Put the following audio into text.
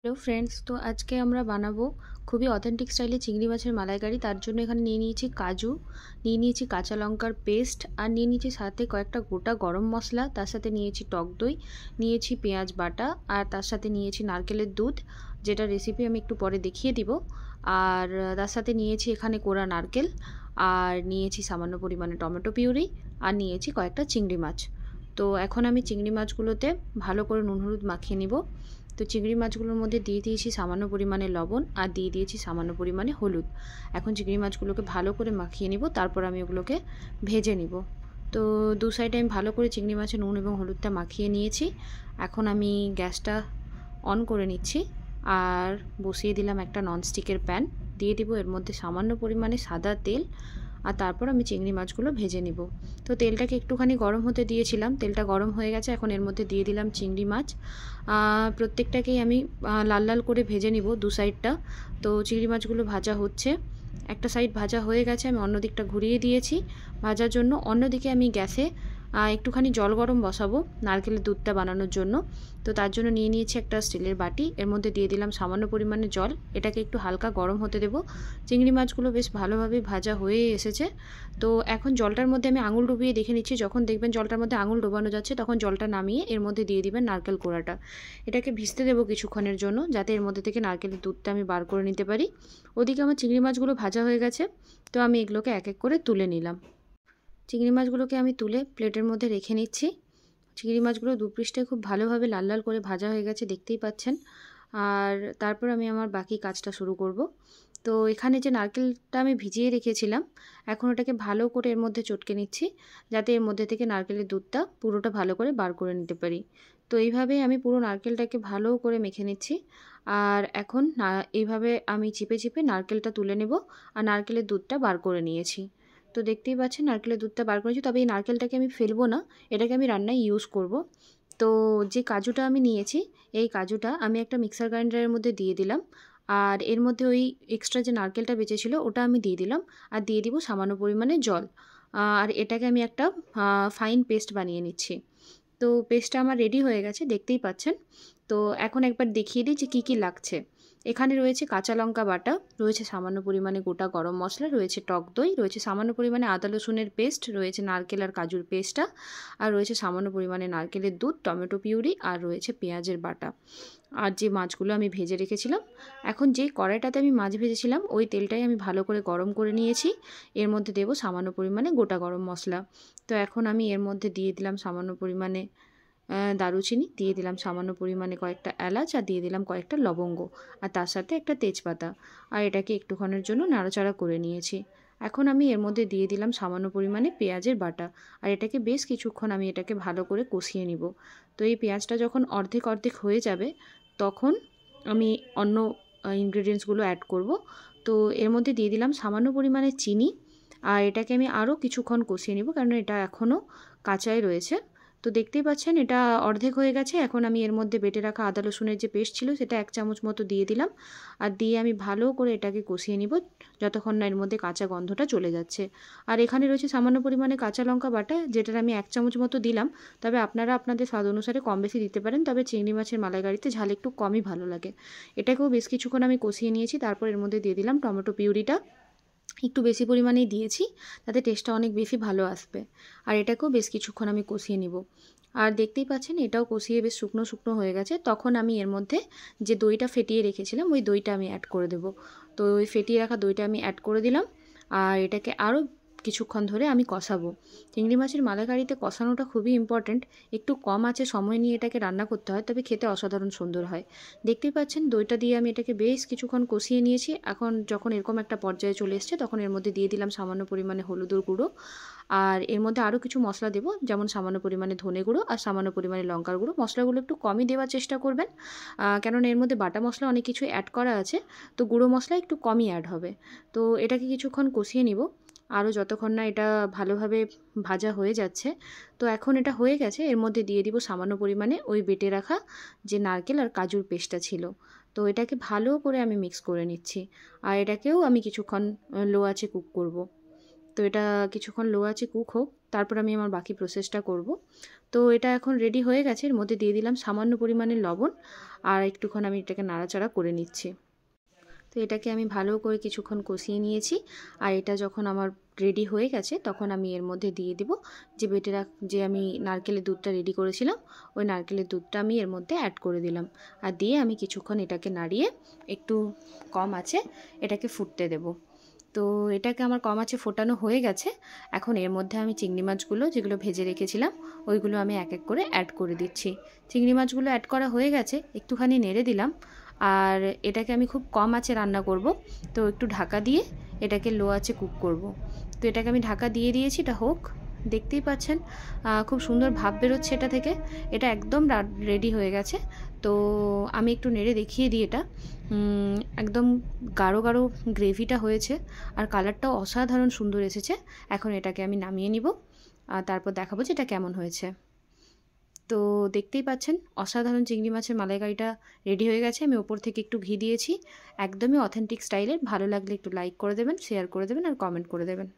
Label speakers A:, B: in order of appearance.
A: Hello friends, তো আজকে আমরা বানাবো খুবই অথেন্টিক স্টাইলে চিংড়ি মাছের মালাইকারি। তার জন্য এখানে নিয়ে নিয়েছি কাজু, নিয়ে নিয়েছি কাঁচা লঙ্কার পেস্ট, আর নিয়ে নিয়েছি সাথে কয়েকটা গোটা গরম মশলা। তার সাথে নিয়েছি টক দই, নিয়েছি পেঁয়াজ বাটা, আর তার সাথে নিয়েছি নারকেলের দুধ, যেটা রেসিপি আমি একটু পরে দেখিয়ে দিব। আর তার সাথে নিয়েছি এখানে কোরা নারকেল, আর নিয়েছি সামান্য পরিমাণে টমেটো পিউরি, আর নিয়েছি কয়েকটা চিংড়ি মাছ। তো এখন আমি চিংড়ি মাছগুলোতে ভালো করে নুন হলুদ মাখিয়ে নিব। তো চিংড়ি মাছগুলোর মধ্যে দিয়ে দিয়েছি সামান্য পরিমাণে লবণ, আর দিয়ে দিয়েছি সামান্য পরিমাণে হলুদ। এখন চিংড়ি মাছগুলোকে ভালো করে মাখিয়ে নিব, তারপর আমি ওগুলোকে ভেজে নিব। তো দু সাইডে আমি ভালো করে চিংড়ি মাছে নুন এবং হলুদটা মাখিয়ে নিয়েছি। এখন আমি গ্যাসটা অন করে নিচ্ছি, আর বসিয়ে দিলাম একটা ননস্টিকের প্যান। দিয়ে দিব এর মধ্যে সামান্য পরিমাণে সাদা তেল, আর তারপর আমি চিংড়ি মাছগুলো ভেজে নিব। তো তেলটাকে একটুখানি গরম হতে দিয়েছিলাম, তেলটা গরম হয়ে গেছে। এখন এর মধ্যে দিয়ে দিলাম চিংড়ি মাছ। প্রত্যেকটাকেই আমি লাল লাল করে ভেজে নিব দু সাইডটা। তো চিংড়ি মাছগুলো ভাজা হচ্ছে, একটা সাইড ভাজা হয়ে গেছে, আমি অন্য দিকটা ঘুরিয়ে দিয়েছি ভাজার জন্য। অন্যদিকে আমি গ্যাসে একটুখানি জল গরম বসাবো নারকেলের দুধটা বানানোর জন্য। তো তার জন্য নিয়ে নিয়েছি একটা স্টিলের বাটি, এর মধ্যে দিয়ে দিলাম সামান্য পরিমাণে জল। এটাকে একটু হালকা গরম হতে দেবো। চিংড়ি মাছগুলো বেশ ভালোভাবে ভাজা হয়ে এসেছে। তো এখন জলটার মধ্যে আমি আঙুল ডুবিয়ে দেখে নিচ্ছি। যখন দেখবেন জলটার মধ্যে আঙুল ডোবানো যাচ্ছে, তখন জলটা নামিয়ে এর মধ্যে দিয়ে দিবেন নারকেল কোড়াটা। এটাকে ভিজতে দেবো কিছুক্ষণের জন্য, যাতে এর মধ্যে থেকে নারকেলের দুধটা আমি বার করে নিতে পারি। ওদিকে আমার চিংড়ি মাছগুলো ভাজা হয়ে গেছে, তো আমি এগুলোকে এক এক করে তুলে নিলাম। চিংড়ি মাছগুলোকে আমি তুলে প্লেটের মধ্যে রেখে নিচ্ছি। চিংড়ি মাছগুলো দু পৃষ্ঠে খুব ভালোভাবে লাল লাল করে ভাজা হয়ে গেছে, দেখতেই পাচ্ছেন। আর তারপর আমি আমার বাকি কাজটা শুরু করব। তো এখানে যে নারকেলটা আমি ভিজিয়ে রেখেছিলাম, এখন ওটাকে ভালো করে এর মধ্যে চটকে নিচ্ছি, যাতে এর মধ্যে থেকে নারকেলের দুধটা পুরোটা ভালো করে বার করে নিতে পারি। তো এইভাবেই আমি পুরো নারকেলটাকে ভালো করে মেখে নিচ্ছি। আর এখন এইভাবে আমি চিপে চিপে নারকেলটা তুলে নেব, আর নারকেলের দুধটা বার করে নিয়েছি। তো দেখতেই পাচ্ছেন নারকেলের দুধটা বার করেছি, তবে এই নারকেলটাকে আমি ফেলবো না, এটাকে আমি রান্নায় ইউজ করব। তো যে কাজুটা আমি নিয়েছি, এই কাজুটা আমি একটা মিক্সার গ্রাইন্ডারের মধ্যে দিয়ে দিলাম, আর এর মধ্যে ওই এক্সট্রা যে নারকেলটা বেঁচেছিল ওটা আমি দিয়ে দিলাম, আর দিয়ে দিব সামান্য পরিমাণে জল। আর এটাকে আমি একটা ফাইন পেস্ট বানিয়ে নিচ্ছি। তো পেস্টটা আমার রেডি হয়ে গেছে, দেখতেই পাচ্ছেন। তো এখন একবার দেখিয়ে দিই যে কী কী লাগছে। এখানে রয়েছে কাঁচা লঙ্কা বাটা, রয়েছে সামান্য পরিমাণে গোটা গরম মশলা, রয়েছে টক দই, রয়েছে সামান্য পরিমাণে আদা রসুনের পেস্ট, রয়েছে নারকেল আর কাজুর পেস্টটা, আর রয়েছে সামান্য পরিমাণে নারকেলের দুধ, টমেটো পিউরি, আর রয়েছে পেঁয়াজের বাটা, আর যে মাছগুলো আমি ভেজে রেখেছিলাম। এখন যে কড়াইটাতে আমি মাছ ভেজেছিলাম, ওই তেলটাই আমি ভালো করে গরম করে নিয়েছি। এর মধ্যে দেবো সামান্য পরিমাণে গোটা গরম মশলা। তো এখন আমি এর মধ্যে দিয়ে দিলাম সামান্য পরিমাণে দারুচিনি, দিয়ে দিলাম সামান্য পরিমাণে কয়েকটা এলাচ, আর দিয়ে দিলাম কয়েকটা লবঙ্গ, আর তার সাথে একটা তেজপাতা। আর এটাকে একটুক্ষণের জন্য নাড়াচাড়া করে নিয়েছি। এখন আমি এর মধ্যে দিয়ে দিলাম সামান্য পরিমাণে পেঁয়াজের বাটা, আর এটাকে বেশ কিছুক্ষণ আমি এটাকে ভালো করে কষিয়ে নিব। তো এই পেঁয়াজটা যখন অর্ধেক অর্ধেক হয়ে যাবে, তখন আমি অন্য ইনগ্রেডিয়েন্টসগুলো অ্যাড করব। তো এর মধ্যে দিয়ে দিলাম সামান্য পরিমাণে চিনি, আর এটাকে আমি আরও কিছুক্ষণ কষিয়ে নিব, কারণ এটা এখনও কাঁচাই রয়েছে। তো দেখতেই পাচ্ছেন এটা অর্ধেক হয়ে গেছে। এখন আমি এর মধ্যে বেটে রাখা আদা রসুনের যে পেস্ট ছিল, সেটা 1 চামচ মতো দিয়ে দিলাম, আর দিয়ে আমি ভালো করে এটাকে কষিয়ে নিব যতক্ষণ না এর মধ্যে কাঁচা গন্ধটা চলে যাচ্ছে। আর এখানে রয়েছে সামান্য পরিমাণে কাঁচা লঙ্কা বাটা, যেটার আমি 1 চামচ মতো দিলাম। তবে আপনারা আপনাদের স্বাদ অনুসারে কম বেশি দিতে পারেন, তবে চিংড়ি মাছের মালাইকারিতে ঝাল একটু কমই ভালো লাগে। এটাকেও বেশ কিছুক্ষণ আমি কষিয়ে নিয়েছি। তারপর এর মধ্যে দিয়ে দিলাম টমেটো পিউরিটা, একটু বেশি পরিমাণেই দিয়েছি, তাতে টেস্টটা অনেক বেশি ভালো আসবে। আর এটাকেও বেশ কিছুক্ষণ আমি কষিয়ে নিব। আর দেখতেই পাচ্ছেন এটাও কষিয়ে বেশ শুকনো শুকনো হয়ে গেছে। তখন আমি এর মধ্যে যে দইটা ফেটিয়ে রেখেছিলাম, ওই দইটা আমি অ্যাড করে দেবো। তো ওই ফেটিয়ে রাখা দইটা আমি অ্যাড করে দিলাম, আর এটাকে আরও কিছুক্ষণ ধরে আমি কষাবো। চিংড়ি মাছের মালাইকারিতে কষানোটা খুবই ইম্পর্ট্যান্ট। একটু কম আঁচে সময় নিয়ে এটাকে রান্না করতে হয়, তবে খেতে অসাধারণ সুন্দর হয়। দেখতেই পাচ্ছেন দইটা দিয়ে আমি এটাকে বেশ কিছুক্ষণ কষিয়ে নিয়েছি। এখন যখন এরকম একটা পর্যায়ে চলে এসছে, তখন এর মধ্যে দিয়ে দিলাম সামান্য পরিমাণে হলুদের গুঁড়ো, আর এর মধ্যে আরও কিছু মশলা দেবো, যেমন সামান্য পরিমাণে ধনে গুঁড়ো আর সামান্য পরিমাণে লঙ্কার গুঁড়ো। মশলাগুলো একটু কমই দেওয়ার চেষ্টা করবেন, কেননা এর মধ্যে বাটা মশলা অনেক কিছু অ্যাড করা আছে, তো গুঁড়ো মশলা একটু কমই অ্যাড হবে। তো এটাকে কিছুক্ষণ কষিয়ে নিব, আরও যতক্ষণ না এটা ভালোভাবে ভাজা হয়ে যাচ্ছে। তো এখন এটা হয়ে গেছে, এর মধ্যে দিয়ে দিব সামান্য পরিমাণে ওই বেটে রাখা যে নারকেল আর কাজুর পেস্টটা ছিল। তো এটাকে ভালো করে আমি মিক্স করে নিচ্ছি, আর এটাকেও আমি কিছুক্ষণ লো আঁচে কুক করব। তো এটা কিছুক্ষণ লো আঁচে কুক হোক, তারপর আমি আমার বাকি প্রসেসটা করব। তো এটা এখন রেডি হয়ে গেছে। এর মধ্যে দিয়ে দিলাম সামান্য পরিমাণে লবণ, আর একটুক্ষণ আমি এটাকে নাড়াচাড়া করে নিচ্ছি। তো এটাকে আমি ভালো করে কিছুক্ষণ কষিয়ে নিয়েছি। আর এটা যখন আমার রেডি হয়ে গেছে তখন আমি এর মধ্যে দিয়ে দিব যে আমি নারকেলের দুধটা রেডি করেছিলাম, ওই নারকেলের দুধটা আমি এর মধ্যে অ্যাড করে দিলাম। আর দিয়ে আমি কিছুক্ষণ এটাকে নাড়িয়ে একটু কম আঁচে এটাকে ফুটতে দেব। তো এটাকে আমার কম আঁচে ফোটানো হয়ে গেছে। এখন এর মধ্যে আমি চিংড়ি মাছগুলো যেগুলো ভেজে রেখেছিলাম ওইগুলো আমি এক এক করে অ্যাড করে দিচ্ছি। চিংড়ি মাছগুলো অ্যাড করা হয়ে গেছে, একটুখানি নেড়ে দিলাম। আর এটাকে আমি খুব কম আঁচে রান্না করব, তো একটু ঢাকা দিয়ে এটাকে লো আঁচে কুক করব। তো এটাকে আমি ঢাকা দিয়ে দিয়েছি, এটা হোক। দেখতেই পাচ্ছেন খুব সুন্দর ভাব বেরোচ্ছে এটা থেকে। এটা একদম রেডি হয়ে গেছে। তো আমি একটু নেড়ে দেখিয়ে দিই এটা। একদম গাঢ় গাঢ় গ্রেভিটা হয়েছে, আর কালারটাও অসাধারণ সুন্দর এসেছে। এখন এটাকে আমি নামিয়ে নিব, আর তারপর দেখাবো যে এটা কেমন হয়েছে। তো দেখতেই পাচ্ছেন অসাধারণ চিংড়ি মাছের মালাইকারিটা রেডি হয়ে গেছে। আমি ওপর থেকে একটু ঘি দিয়েছি, একদমই অথেন্টিক স্টাইলের। ভালো লাগলে একটু লাইক করে দেবেন, শেয়ার করে দেবেন আর কমেন্ট করে দেবেন।